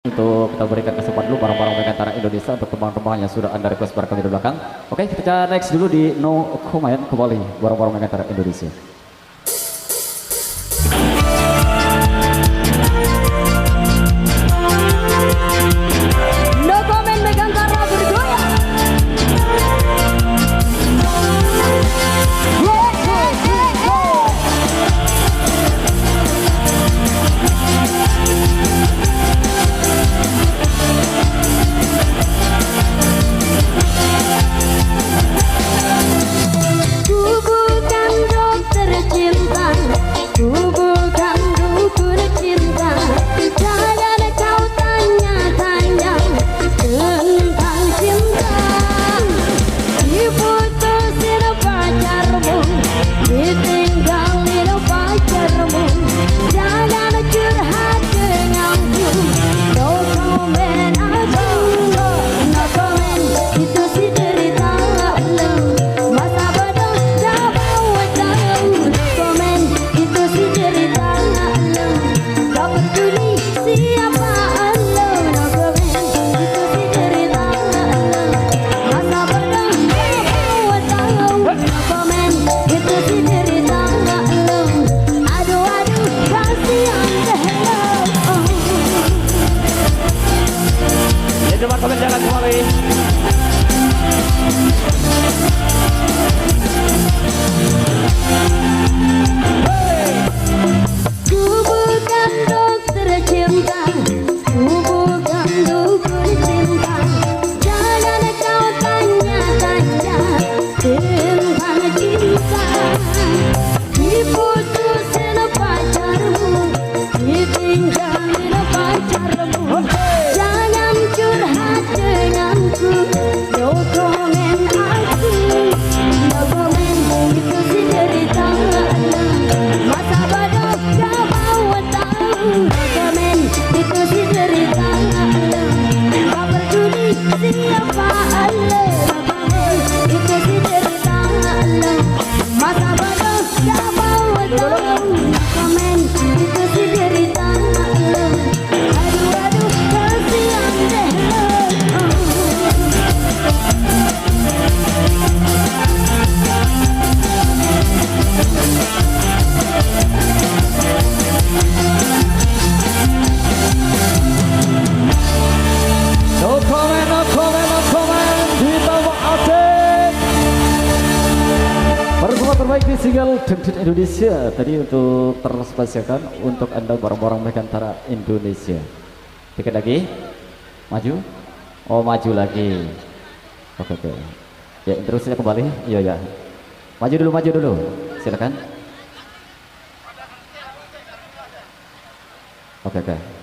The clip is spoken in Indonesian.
Untuk kita berikan kesempatan dulu barang-barang Megantara Indonesia untuk teman-teman yang sudah Anda request barangkali di belakang. Oke, kita next dulu di No Comment kembali barang-barang Megantara Indonesia. No Comment Megantara bergoyang. Teman-teman jangan kembali. Ku bukan dokter cinta, ku bukan dukun cinta. Jangan kau tanya-tanya tentang cinta. Diputusin pacarmu, ditinggalin pacarmu. Jangan curhat denganku, no comment aku. No comment itu sih cerita masa bodoh gak mau tahu. No comment itu sih cerita gak peduli siapa lo. No comment itu sih cerita masa bodoh gak mau tahu. No comment itu sih cerita aduh aduh kasihan deh lo. No comment, no comment, no comment. Ditambah Aceh. Performa terbaik di single Dangdut Indonesia tadi untuk terspesialkan untuk Anda barang-barang Megantara Indonesia. Dikit lagi, maju. Oh maju lagi. Oke oke. Ya interupsinya kembali. Iya ya. Maju dulu. Silakan. Oke oke.